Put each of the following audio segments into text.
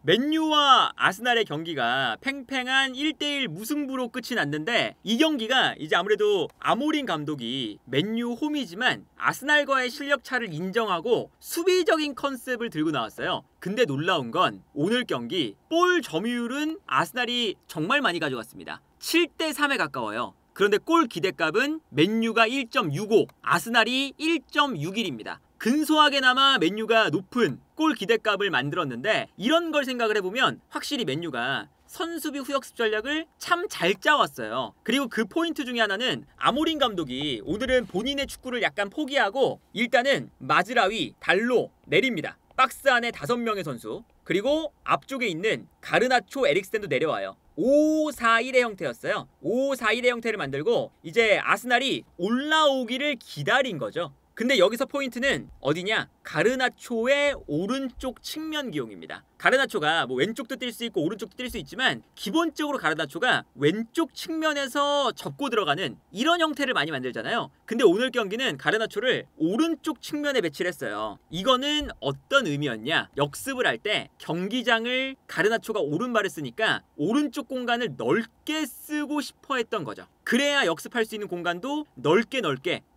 맨유와 아스날의 경기가 팽팽한 1대1 무승부로 끝이 났는데, 이 경기가 이제 아무래도 아모린 감독이 맨유 홈이지만 아스날과의 실력 차를 인정하고 수비적인 컨셉을 들고 나왔어요. 근데 놀라운 건 오늘 경기 볼 점유율은 아스날이 정말 많이 가져갔습니다. 7대3에 가까워요. 그런데 골 기대값은 맨유가 1.65, 아스날이 1.61입니다. 근소하게나마 맨유가 높은 골 기대값을 만들었는데, 이런 걸 생각을 해보면 확실히 맨유가 선수비 후역습 전략을 참 잘 짜왔어요. 그리고 그 포인트 중에 하나는 아모린 감독이 오늘은 본인의 축구를 약간 포기하고 일단은 마즈라위, 달로 내립니다. 박스 안에 5명의 선수, 그리고 앞쪽에 있는 가르나초, 에릭센도 내려와요. 5-4-1의 형태였어요. 5-4-1의 형태를 만들고 이제 아스날이 올라오기를 기다린 거죠. 근데 여기서 포인트는 어디냐? 가르나초의 오른쪽 측면 기용입니다. 가르나초가 뭐 왼쪽도 뛸 수 있고 오른쪽도 뛸 수 있지만 기본적으로 가르나초가 왼쪽 측면에서 접고 들어가는 이런 형태를 많이 만들잖아요. 근데 오늘 경기는 가르나초를 오른쪽 측면에 배치를 했어요. 이거는 어떤 의미였냐? 역습을 할 때 경기장을 가르나초가 오른발을 쓰니까 오른쪽 공간을 넓게 쓰고 싶어 했던 거죠. 그래야 역습할 수 있는 공간도 넓게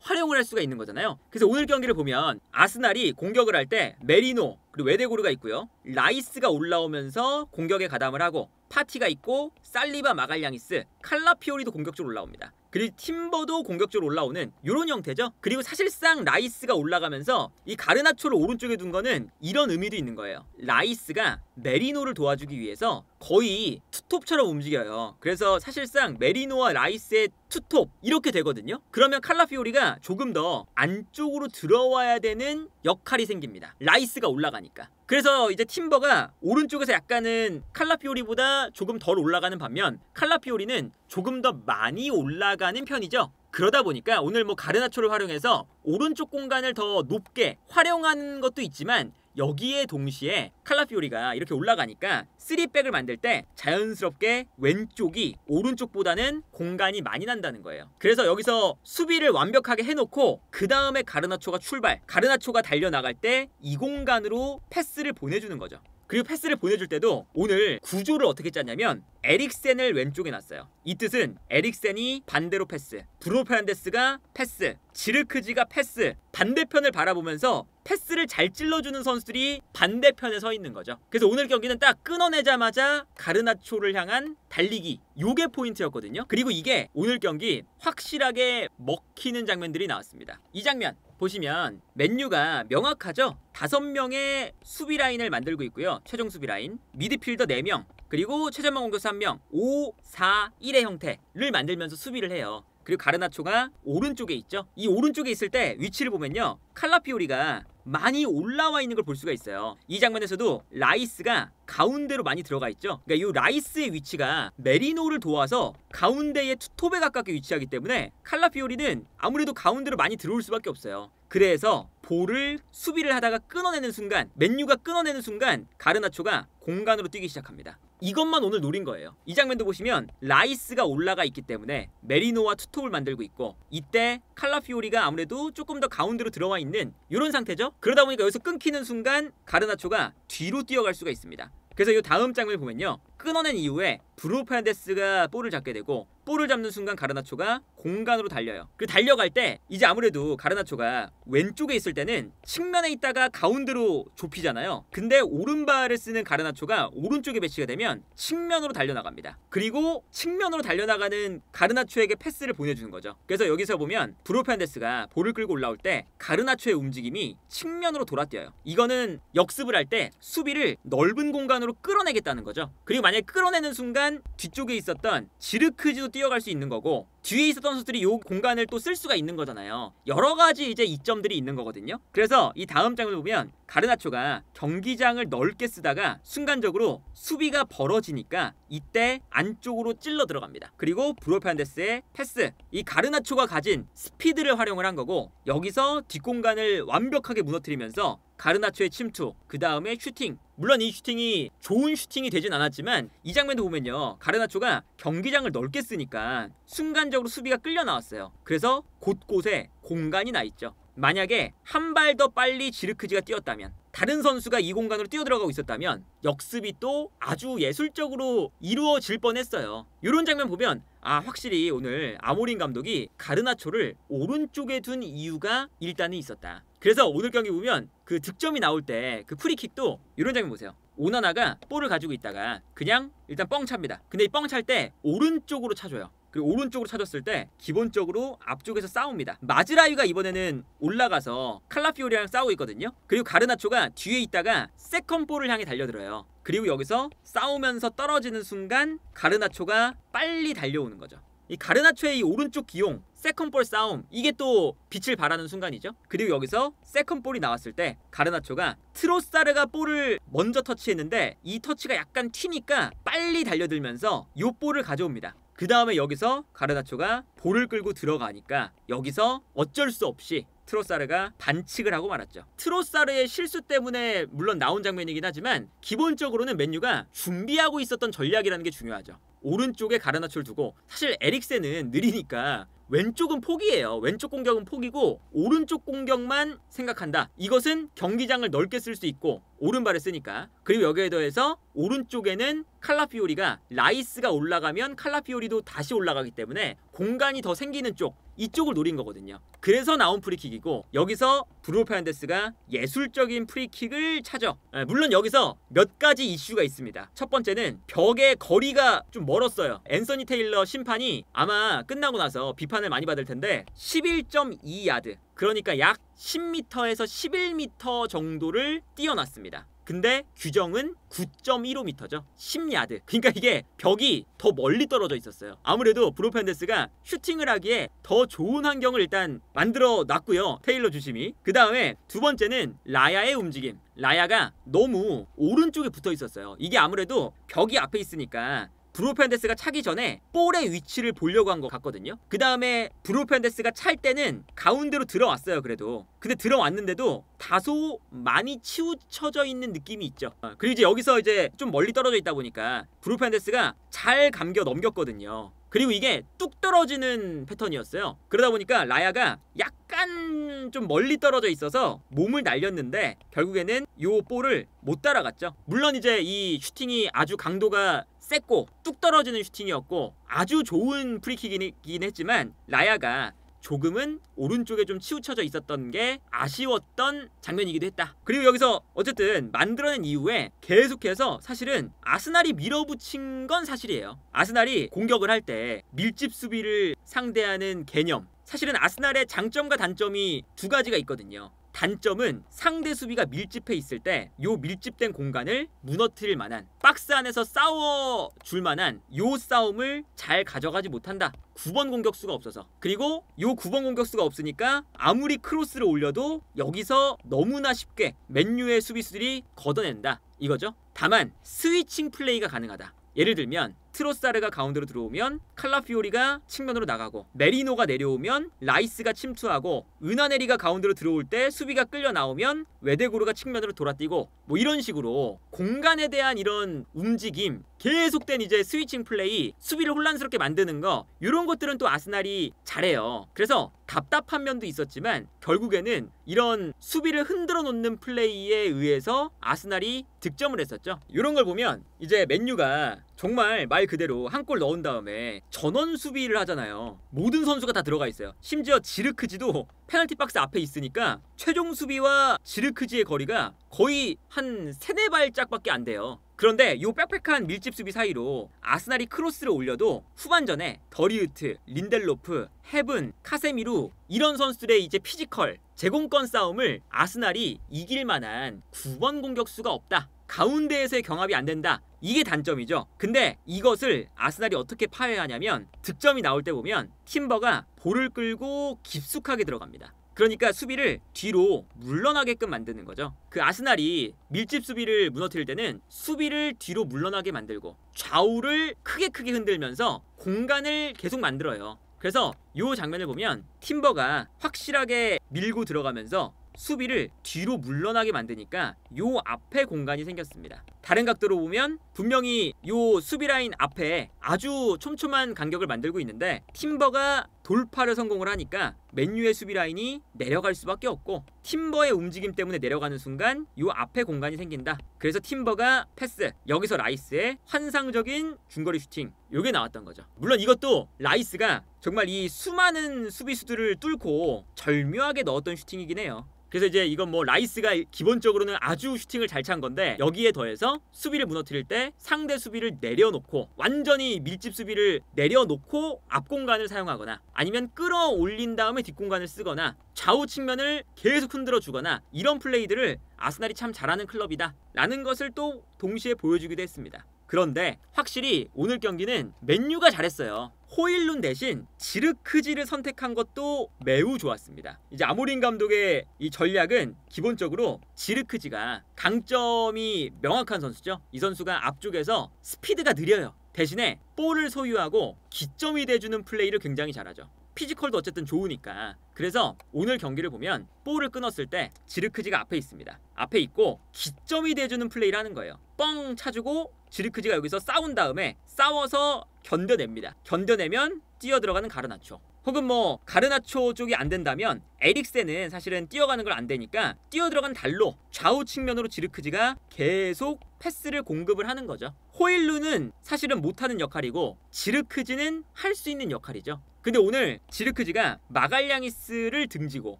활용을 할 수가 있는 거잖아요. 그래서 오늘 경기를 보면 아스날이 공격을 할 때 메리노 그리고 웨데고르가 있고요, 라이스가 올라오면서 공격에 가담을 하고, 파티가 있고 살리바, 마갈량이스, 칼라피오리도 공격적으로 올라옵니다. 그리고 팀버도 공격적으로 올라오는 이런 형태죠. 그리고 사실상 라이스가 올라가면서 이 가르나초를 오른쪽에 둔 거는 이런 의미도 있는 거예요. 라이스가 메리노를 도와주기 위해서 거의 투톱처럼 움직여요. 그래서 사실상 메리노와 라이스의 투톱 이렇게 되거든요. 그러면 칼라피오리가 조금 더 안쪽으로 들어와야 되는 역할이 생깁니다. 라이스가 올라가니까. 그래서 이제 팀버가 오른쪽에서 약간은 칼라피오리보다 조금 덜 올라가는 반면 칼라피오리는 조금 더 많이 올라가는 편이죠. 그러다 보니까 오늘 뭐 가르나초를 활용해서 오른쪽 공간을 더 높게 활용하는 것도 있지만, 여기에 동시에 칼라피오리가 이렇게 올라가니까 3백을 만들 때 자연스럽게 왼쪽이 오른쪽보다는 공간이 많이 난다는 거예요. 그래서 여기서 수비를 완벽하게 해놓고 그 다음에 가르나초가 출발, 가르나초가 달려나갈 때 이 공간으로 패스를 보내주는 거죠. 그리고 패스를 보내줄 때도 오늘 구조를 어떻게 짰냐면 에릭센을 왼쪽에 놨어요. 이 뜻은 에릭센이 반대로 패스, 브루노 페르난데스가 패스, 지르크지가 패스, 반대편을 바라보면서 패스를 잘 찔러주는 선수들이 반대편에 서 있는 거죠. 그래서 오늘 경기는 딱 끊어내자마자 가르나초를 향한 달리기, 요게 포인트였거든요. 그리고 이게 오늘 경기 확실하게 먹히는 장면들이 나왔습니다. 이 장면 보시면 맨유가 명확하죠. 5명의 수비 라인을 만들고 있고요. 최종 수비 라인, 미드필더 4명, 그리고 최전방 공격수 1명, 5-4-1의 형태를 만들면서 수비를 해요. 그리고 가르나초가 오른쪽에 있죠. 이 오른쪽에 있을 때 위치를 보면요, 칼라피오리가 많이 올라와 있는 걸 볼 수가 있어요. 이 장면에서도 라이스가 가운데로 많이 들어가 있죠. 그러니까 이 라이스의 위치가 메리노를 도와서 가운데의 투톱에 가깝게 위치하기 때문에 칼라피오리는 아무래도 가운데로 많이 들어올 수밖에 없어요. 그래서 볼을 수비를 하다가 끊어내는 순간, 맨유가 끊어내는 순간 가르나초가 공간으로 뛰기 시작합니다. 이것만 오늘 노린 거예요. 이 장면도 보시면 라이스가 올라가 있기 때문에 메리노와 투톱을 만들고 있고, 이때 칼라피오리가 아무래도 조금 더 가운데로 들어와 있는 이런 상태죠. 그러다 보니까 여기서 끊기는 순간 가르나초가 뒤로 뛰어갈 수가 있습니다. 그래서 이 다음 장면을 보면요, 끊어낸 이후에 브루노 페르난데스가 볼을 잡게 되고, 볼을 잡는 순간 가르나초가 공간으로 달려요. 그 달려갈 때 이제 아무래도 가르나초가 왼쪽에 있을 때는 측면에 있다가 가운데로 좁히잖아요. 근데 오른발을 쓰는 가르나초가 오른쪽에 배치가 되면 측면으로 달려나갑니다. 그리고 측면으로 달려나가는 가르나초에게 패스를 보내주는 거죠. 그래서 여기서 보면 브루노 페르난데스가 볼을 끌고 올라올 때 가르나초의 움직임이 측면으로 돌아뛰어요. 이거는 역습을 할 때 수비를 넓은 공간으로 끌어내겠다는 거죠. 그리고 만약에 끌어내는 순간 뒤쪽에 있었던 지르크지도 뛰어갈 수 있는 거고, 뒤에 있었던 선수들이 이 공간을 또 쓸 수가 있는 거잖아요. 여러 가지 이제 이점들이 있는 거거든요. 그래서 이 다음 장면을 보면 가르나초가 경기장을 넓게 쓰다가 순간적으로 수비가 벌어지니까 이때 안쪽으로 찔러 들어갑니다. 그리고 브루노 페르난데스의 패스, 이 가르나초가 가진 스피드를 활용을 한 거고, 여기서 뒷공간을 완벽하게 무너뜨리면서 가르나초의 침투, 그 다음에 슈팅. 물론 이 슈팅이 좋은 슈팅이 되진 않았지만 이 장면도 보면요, 가르나초가 경기장을 넓게 쓰니까 순간적으로 수비가 끌려 나왔어요. 그래서 곳곳에 공간이 나 있죠. 만약에 한 발 더 빨리 지르크지가 뛰었다면, 다른 선수가 이 공간으로 뛰어들어가고 있었다면 역습이 또 아주 예술적으로 이루어질 뻔했어요. 이런 장면 보면 확실히 오늘 아모린 감독이 가르나초를 오른쪽에 둔 이유가 일단은 있었다. 그래서 오늘 경기 보면 그 득점이 나올 때 그 프리킥도 이런 장면 보세요. 오나나가 볼을 가지고 있다가 그냥 일단 뻥 찹니다. 근데 이 뻥 찰 때 오른쪽으로 차줘요. 그리고 오른쪽으로 차줬을 때 기본적으로 앞쪽에서 싸웁니다. 마즈라유가 이번에는 올라가서 칼라피오리랑 싸우고 있거든요. 그리고 가르나초가 뒤에 있다가 세컨볼을 향해 달려들어요. 그리고 여기서 싸우면서 떨어지는 순간 가르나초가 빨리 달려오는 거죠. 이 가르나초의 이 오른쪽 기용, 세컨볼 싸움, 이게 또 빛을 발하는 순간이죠. 그리고 여기서 세컨볼이 나왔을 때 가르나초가 트로사르가 볼을 먼저 터치했는데 이 터치가 약간 튀니까 빨리 달려들면서 이 볼을 가져옵니다. 그 다음에 여기서 가르나초가 볼을 끌고 들어가니까 여기서 어쩔 수 없이 트로사르가 반칙을 하고 말았죠. 트로사르의 실수 때문에 물론 나온 장면이긴 하지만 기본적으로는 맨유가 준비하고 있었던 전략이라는 게 중요하죠. 오른쪽에 가르나초를 두고, 사실 에릭센은 느리니까 왼쪽은 포기해요. 왼쪽 공격은 포기고 오른쪽 공격만 생각한다. 이것은 경기장을 넓게 쓸 수 있고 오른발을 쓰니까. 그리고 여기에 더해서 오른쪽에는 칼라피오리가, 라이스가 올라가면 칼라피오리도 다시 올라가기 때문에 공간이 더 생기는 쪽, 이쪽을 노린 거거든요. 그래서 나온 프리킥이고, 여기서 브루노 페르난데스가 예술적인 프리킥을 차죠. 물론 여기서 몇 가지 이슈가 있습니다. 첫 번째는 벽의 거리가 좀 멀었어요. 앤서니 테일러 심판이 아마 끝나고 나서 비판을 많이 받을 텐데 11.2야드, 그러니까 약 10m에서 11m 정도를 띄어놨습니다. 근데 규정은 9.15m죠. 10야드. 그러니까 이게 벽이 더 멀리 떨어져 있었어요. 아무래도 브루노 페르난데스가 슈팅을 하기에 더 좋은 환경을 일단 만들어 놨고요, 테일러 주심이. 그 다음에 두 번째는 라야의 움직임. 라야가 너무 오른쪽에 붙어 있었어요. 이게 아무래도 벽이 앞에 있으니까 브루노 페르난데스가 차기 전에 볼의 위치를 보려고 한 것 같거든요. 그 다음에 브루노 페르난데스가 찰 때는 가운데로 들어왔어요. 그래도 근데 들어왔는데도 다소 많이 치우쳐져 있는 느낌이 있죠. 그리고 이제 여기서 이제 좀 멀리 떨어져 있다 보니까 브루노 페르난데스가 잘 감겨 넘겼거든요. 그리고 이게 뚝 떨어지는 패턴이었어요. 그러다 보니까 라야가 약간 좀 멀리 떨어져 있어서 몸을 날렸는데 결국에는 요 볼을 못 따라갔죠. 물론 이제 이 슈팅이 아주 강도가 셌고 뚝 떨어지는 슈팅이었고 아주 좋은 프리킥이긴 했지만 라야가 조금은 오른쪽에 좀 치우쳐져 있었던 게 아쉬웠던 장면이기도 했다. 그리고 여기서 어쨌든 만들어낸 이후에 계속해서 사실은 아스날이 밀어붙인 건 사실이에요. 아스날이 공격을 할 때 밀집 수비를 상대하는 개념, 사실은 아스날의 장점과 단점이 두 가지가 있거든요. 단점은 상대 수비가 밀집해 있을 때 요 밀집된 공간을 무너뜨릴 만한, 박스 안에서 싸워줄 만한 요 싸움을 잘 가져가지 못한다. 9번 공격수가 없어서. 그리고 요 9번 공격수가 없으니까 아무리 크로스를 올려도 여기서 너무나 쉽게 맨유의 수비수들이 걷어낸다, 이거죠. 다만 스위칭 플레이가 가능하다. 예를 들면 트로사르가 가운데로 들어오면 칼라피오리가 측면으로 나가고, 메리노가 내려오면 라이스가 침투하고, 은하네리가 가운데로 들어올 때 수비가 끌려 나오면 웨데고르가 측면으로 돌아뛰고, 뭐 이런 식으로 공간에 대한 이런 움직임, 계속된 이제 스위칭 플레이, 수비를 혼란스럽게 만드는 거, 이런 것들은 또 아스날이 잘해요. 그래서 답답한 면도 있었지만 결국에는 이런 수비를 흔들어 놓는 플레이에 의해서 아스날이 득점을 했었죠. 이런 걸 보면 이제 맨유가 정말 말 그대로 한 골 넣은 다음에 전원 수비를 하잖아요. 모든 선수가 다 들어가 있어요. 심지어 지르크지도 페널티 박스 앞에 있으니까 최종 수비와 지르크지의 거리가 거의 한 3-4발짝밖에 안 돼요. 그런데 이 빽빽한 밀집 수비 사이로 아스날이 크로스를 올려도 후반전에 더리우트, 린델로프, 헤븐, 카세미루, 이런 선수들의 이제 피지컬, 제공권 싸움을 아스날이 이길 만한 9번 공격수가 없다. 가운데에서의 경합이 안 된다. 이게 단점이죠. 근데 이것을 아스날이 어떻게 파괴하냐면, 득점이 나올 때 보면 팀버가 볼을 끌고 깊숙하게 들어갑니다. 그러니까 수비를 뒤로 물러나게끔 만드는 거죠. 그 아스날이 밀집 수비를 무너뜨릴 때는 수비를 뒤로 물러나게 만들고 좌우를 크게 흔들면서 공간을 계속 만들어요. 그래서 이 장면을 보면 팀버가 확실하게 밀고 들어가면서 수비를 뒤로 물러나게 만드니까 요 앞에 공간이 생겼습니다. 다른 각도로 보면 분명히 요 수비 라인 앞에 아주 촘촘한 간격을 만들고 있는데 팀버가 돌파를 성공을 하니까 맨유의 수비 라인이 내려갈 수밖에 없고 팀버의 움직임 때문에 내려가는 순간 요 앞에 공간이 생긴다. 그래서 팀버가 패스, 여기서 라이스의 환상적인 중거리 슈팅, 요게 나왔던 거죠. 물론 이것도 라이스가 정말 이 수많은 수비수들을 뚫고 절묘하게 넣었던 슈팅이긴 해요. 그래서 이제 이건 뭐 라이스가 기본적으로는 아주 슈팅을 잘 찬 건데 여기에 더해서 수비를 무너뜨릴 때 상대 수비를 내려놓고 완전히 밀집 수비를 내려놓고 앞 공간을 사용하거나 아니면 끌어올린 다음에 뒷 공간을 쓰거나 좌우 측면을 계속 흔들어 주거나 이런 플레이들을 아스날이 참 잘하는 클럽이다 라는 것을 또 동시에 보여주기도 했습니다. 그런데 확실히 오늘 경기는 맨유가 잘했어요. 호일룬 대신 지르크지를 선택한 것도 매우 좋았습니다. 이제 아모린 감독의 이 전략은 기본적으로 지르크지가 강점이 명확한 선수죠. 이 선수가 앞쪽에서 스피드가 느려요. 대신에 볼을 소유하고 기점이 돼주는 플레이를 굉장히 잘하죠. 피지컬도 어쨌든 좋으니까. 그래서 오늘 경기를 보면 볼을 끊었을 때 지르크지가 앞에 있습니다. 앞에 있고 기점이 돼주는 플레이를 하는 거예요. 뻥 차주고 지르크지가 여기서 싸운 다음에 싸워서 견뎌냅니다. 견뎌내면 뛰어들어가는 가르나초. 혹은 뭐 가르나초 쪽이 안 된다면 에릭센은 사실은 뛰어가는 걸 안 되니까 뛰어들어간 달로 좌우 측면으로 지르크지가 계속 패스를 공급을 하는 거죠. 호일루는 사실은 못하는 역할이고 지르크지는 할 수 있는 역할이죠. 근데 오늘 지르크지가 마갈량이스를 등지고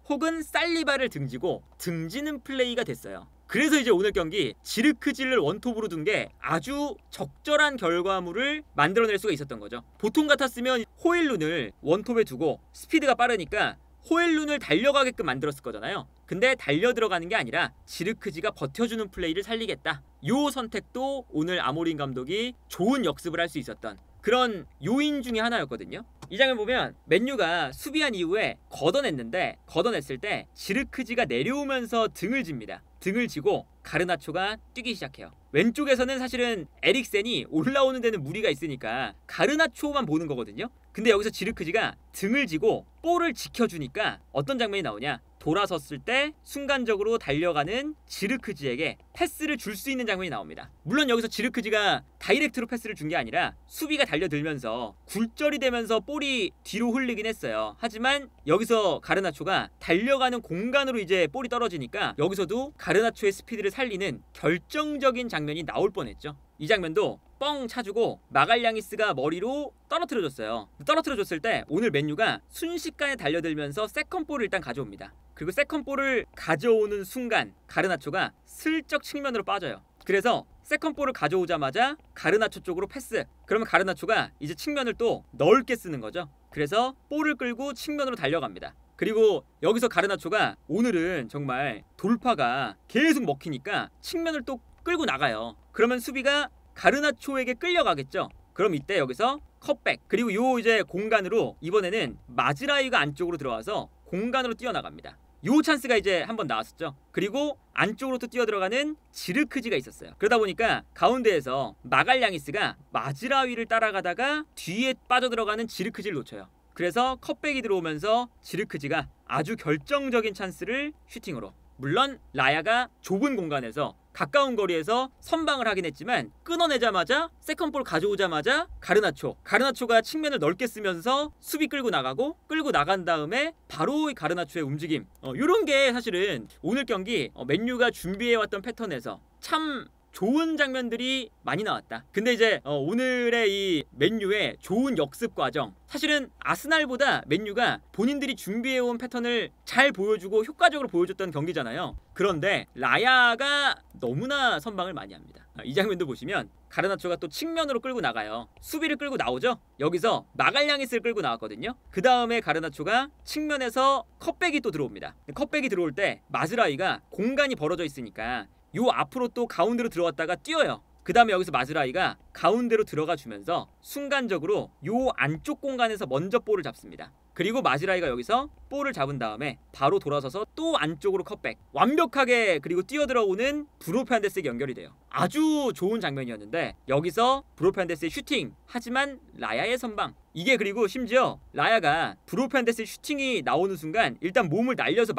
혹은 살리바를 등지고 등지는 플레이가 됐어요. 그래서 이제 오늘 경기 지르크지를 원톱으로 둔 게 아주 적절한 결과물을 만들어낼 수가 있었던 거죠. 보통 같았으면 호일룬을 원톱에 두고 스피드가 빠르니까 호일룬을 달려가게끔 만들었을 거잖아요. 근데 달려 들어가는 게 아니라 지르크지가 버텨주는 플레이를 살리겠다. 요 선택도 오늘 아모린 감독이 좋은 역습을 할 수 있었던 그런 요인 중에 하나였거든요. 이 장면 보면 맨유가 수비한 이후에 걷어냈을 때 지르크지가 내려오면서 등을 집니다. 등을 지고 가르나초가 뛰기 시작해요. 왼쪽에서는 사실은 에릭센이 올라오는 데는 무리가 있으니까 가르나초만 보는 거거든요. 근데 여기서 지르크지가 등을 지고 볼을 지켜주니까 어떤 장면이 나오냐, 돌아섰을 때 순간적으로 달려가는 지르크지에게 패스를 줄 수 있는 장면이 나옵니다. 물론 여기서 지르크지가 다이렉트로 패스를 준 게 아니라 수비가 달려들면서 굴절이 되면서 볼이 뒤로 흘리긴 했어요. 하지만 여기서 가르나초가 달려가는 공간으로 이제 볼이 떨어지니까 여기서도 가르나초의 스피드를 살리는 결정적인 장면이 나올 뻔했죠. 이 장면도 뻥 차주고 마갈량이스가 머리로 떨어뜨려줬어요. 떨어뜨려줬을 때 오늘 맨유가 순식간에 달려들면서 세컨볼을 일단 가져옵니다. 그리고 세컨볼을 가져오는 순간 가르나초가 슬쩍 측면으로 빠져요. 그래서 세컨볼을 가져오자마자 가르나초 쪽으로 패스. 그러면 가르나초가 이제 측면을 또 넓게 쓰는 거죠. 그래서 볼을 끌고 측면으로 달려갑니다. 그리고 여기서 가르나초가 오늘은 정말 돌파가 계속 먹히니까 측면을 또 끌고 나가요. 그러면 수비가 가르나초에게 끌려가겠죠. 그럼 이때 여기서 컷백, 그리고 요 이제 공간으로 이번에는 마즈라이가 안쪽으로 들어와서 공간으로 뛰어나갑니다. 요 찬스가 이제 한번 나왔었죠. 그리고 안쪽으로 또 뛰어들어가는 지르크지가 있었어요. 그러다 보니까 가운데에서 마갈량이스가 마즈라위를 따라가다가 뒤에 빠져들어가는 지르크지를 놓쳐요. 그래서 컷백이 들어오면서 지르크지가 아주 결정적인 찬스를 슈팅으로, 물론 라야가 좁은 공간에서 가까운 거리에서 선방을 하긴 했지만 끊어내자마자 세컨볼 가져오자마자 가르나초가 측면을 넓게 쓰면서 수비 끌고 나간 다음에 바로 가르나초의 움직임, 이런 게 사실은 오늘 경기 맨유가 준비해왔던 패턴에서 참 좋은 장면들이 많이 나왔다. 근데 이제 오늘의 이 맨유의 좋은 역습 과정, 사실은 아스날보다 맨유가 본인들이 준비해온 패턴을 잘 보여주고 효과적으로 보여줬던 경기잖아요. 그런데 라야가 너무나 선방을 많이 합니다. 이 장면도 보시면 가르나초가 또 측면으로 끌고 나가요. 수비를 끌고 나오죠. 여기서 마갈량이스를 끌고 나왔거든요. 그 다음에 가르나초가 측면에서 컷백이 또 들어옵니다. 컷백이 들어올 때 마즈라이가 공간이 벌어져 있으니까 요 앞으로 또 가운데로 들어왔다가 뛰어요. 그 다음에 여기서 마즈라이가 가운데로 들어가 주면서 순간적으로 요 안쪽 공간에서 먼저 볼을 잡습니다. 그리고 마즈라이가 여기서 볼을 잡은 다음에 바로 돌아서서 또 안쪽으로 컷백, 완벽하게 그리고 뛰어들어오는 브루 페르난데스에게 연결이 돼요. 아주 좋은 장면이었는데 여기서 브루 페르난데스의 슈팅, 하지만 라야의 선방, 이게 그리고 심지어 라야가 브루 페르난데스의 슈팅이 나오는 순간 일단 몸을 날려서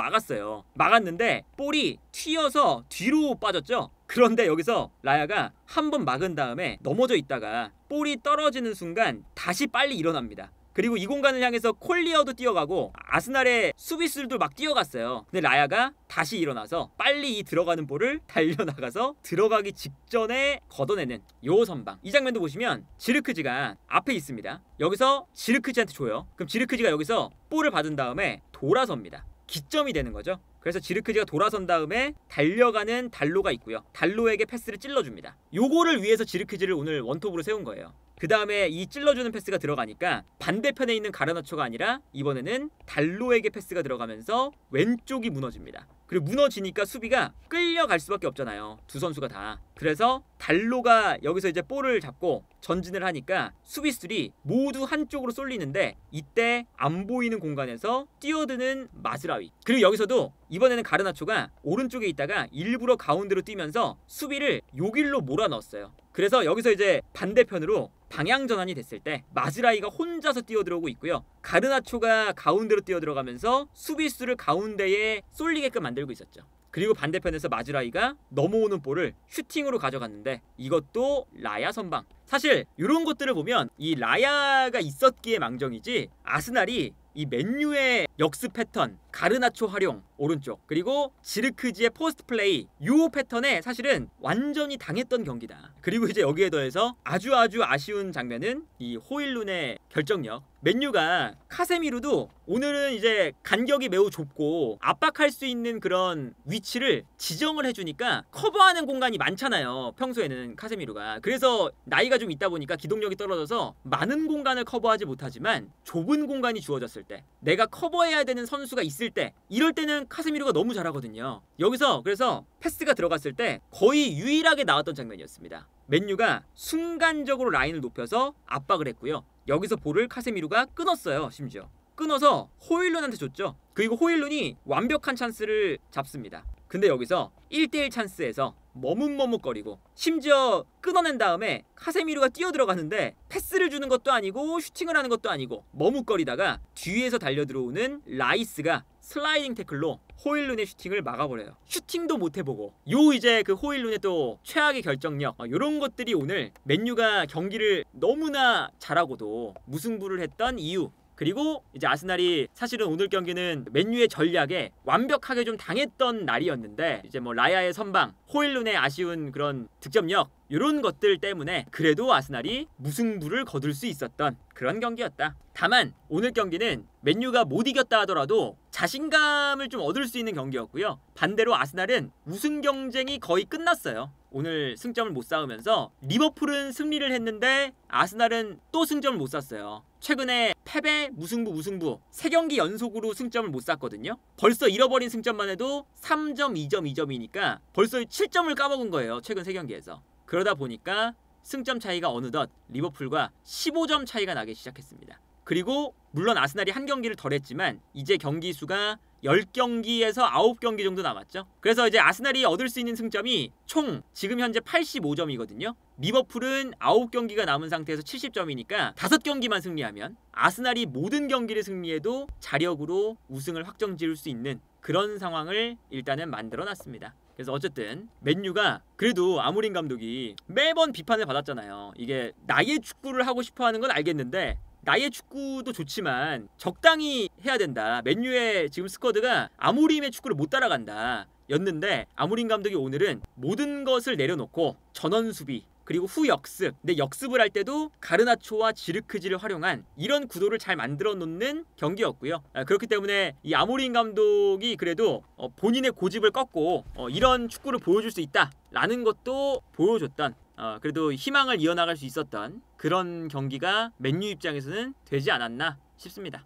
막았는데 볼이 튀어서 뒤로 빠졌죠. 그런데 여기서 라야가 한 번 막은 다음에 넘어져 있다가 볼이 떨어지는 순간 다시 빨리 일어납니다. 그리고 이 공간을 향해서 콜리어도 뛰어가고 아스날의 수비수들도 막 뛰어갔어요. 근데 라야가 다시 일어나서 빨리 이 들어가는 볼을 달려나가서 들어가기 직전에 걷어내는 요 선방. 이 장면도 보시면 지르크지가 앞에 있습니다. 여기서 지르크지한테 줘요. 그럼 지르크지가 여기서 볼을 받은 다음에 돌아섭니다. 기점이 되는 거죠. 그래서 지르크지가 돌아선 다음에 달려가는 달로가 있고요. 달로에게 패스를 찔러줍니다. 요거를 위해서 지르크지를 오늘 원톱으로 세운 거예요. 그 다음에 이 찔러주는 패스가 들어가니까 반대편에 있는 가르나초가 아니라 이번에는 달로에게 패스가 들어가면서 왼쪽이 무너집니다. 그리고 무너지니까 수비가 끌려갈 수밖에 없잖아요. 두 선수가 다. 그래서 달로가 여기서 이제 볼을 잡고 전진을 하니까 수비수들이 모두 한쪽으로 쏠리는데 이때 안 보이는 공간에서 뛰어드는 마즈라위. 그리고 여기서도 이번에는 가르나초가 오른쪽에 있다가 일부러 가운데로 뛰면서 수비를 요길로 몰아넣었어요. 그래서 여기서 이제 반대편으로 방향 전환이 됐을 때 마즈라이가 혼자서 뛰어들어오고 있고요. 가르나초가 가운데로 뛰어들어가면서 수비수를 가운데에 쏠리게끔 만들고 있었죠. 그리고 반대편에서 마즈라이가 넘어오는 볼을 슈팅으로 가져갔는데 이것도 라야 선방. 사실 이런 것들을 보면 이 라야가 있었기에 망정이지 아스날이 이 맨유의 역습 패턴, 가르나초 활용 오른쪽 그리고 지르크지의 포스트 플레이 요 패턴에 사실은 완전히 당했던 경기다. 그리고 이제 여기에 더해서 아주 아쉬운 장면은 이 호일룬의 결정력. 맨유가 카세미루도 오늘은 이제 간격이 매우 좁고 압박할 수 있는 그런 위치를 지정을 해주니까 커버하는 공간이 많잖아요. 평소에는 카세미루가. 그래서 나이가 좀 있다 보니까 기동력이 떨어져서 많은 공간을 커버하지 못하지만 좁은 공간이 주어졌을 때 내가 커버해야 되는 선수가 있을 때 이럴 때는 카세미루가 너무 잘하거든요. 여기서 그래서 패스가 들어갔을 때 거의 유일하게 나왔던 장면이었습니다. 맨유가 순간적으로 라인을 높여서 압박을 했고요. 여기서 볼을 카세미루가 끊었어요. 심지어 끊어서 호일룬한테 줬죠. 그리고 호일룬이 완벽한 찬스를 잡습니다. 근데 여기서 1대1 찬스에서 머뭇머뭇거리고 심지어 끊어낸 다음에 카세미루가 뛰어들어가는데 패스를 주는 것도 아니고 슈팅을 하는 것도 아니고 머뭇거리다가 뒤에서 달려들어오는 라이스가 슬라이딩 태클로 호일룬의 슈팅을 막아버려요. 슈팅도 못해보고 요 이제 그 호일룬의 또 최악의 결정력 요런 것들이 오늘 맨유가 경기를 너무나 잘하고도 무승부를 했던 이유. 그리고 이제 아스날이 사실은 오늘 경기는 맨유의 전략에 완벽하게 좀 당했던 날이었는데 이제 뭐 라야의 선방, 호일룬의 아쉬운 그런 득점력 이런 것들 때문에 그래도 아스날이 무승부를 거둘 수 있었던 그런 경기였다. 다만 오늘 경기는 맨유가 못 이겼다 하더라도 자신감을 좀 얻을 수 있는 경기였고요. 반대로 아스날은 우승 경쟁이 거의 끝났어요. 오늘 승점을 못 쌓으면서 리버풀은 승리를 했는데 아스날은 또 승점을 못 쌓았어요. 최근에 패배, 무승부 3경기 연속으로 승점을 못 쌓았거든요. 벌써 잃어버린 승점만 해도 3점, 2점, 2점이니까 벌써 7점을 까먹은 거예요. 최근 3경기에서. 그러다 보니까 승점 차이가 어느덧 리버풀과 15점 차이가 나기 시작했습니다. 그리고 물론 아스날이 한 경기를 덜 했지만 이제 경기 수가 10경기에서 9경기 정도 남았죠. 그래서 이제 아스날이 얻을 수 있는 승점이 총 지금 현재 85점이거든요. 리버풀은 9경기가 남은 상태에서 70점이니까 5경기만 승리하면 아스날이 모든 경기를 승리해도 자력으로 우승을 확정지을 수 있는 그런 상황을 일단은 만들어놨습니다. 그래서 어쨌든 맨유가 그래도 아모린 감독이 매번 비판을 받았잖아요. 이게 나의 축구를 하고 싶어하는 건 알겠는데 나의 축구도 좋지만 적당히 해야 된다. 맨유의 지금 스쿼드가 아모림의 축구를 못 따라간다 였는데 아모림 감독이 오늘은 모든 것을 내려놓고 전원 수비 그리고 후역습, 근데 역습을 할 때도 가르나초와 지르크지를 활용한 이런 구도를 잘 만들어 놓는 경기였고요. 그렇기 때문에 이 아모림 감독이 그래도 본인의 고집을 꺾고 이런 축구를 보여줄 수 있다라는 것도 보여줬던 그래도 희망을 이어나갈 수 있었던 그런 경기가 맨유 입장에서는 되지 않았나 싶습니다.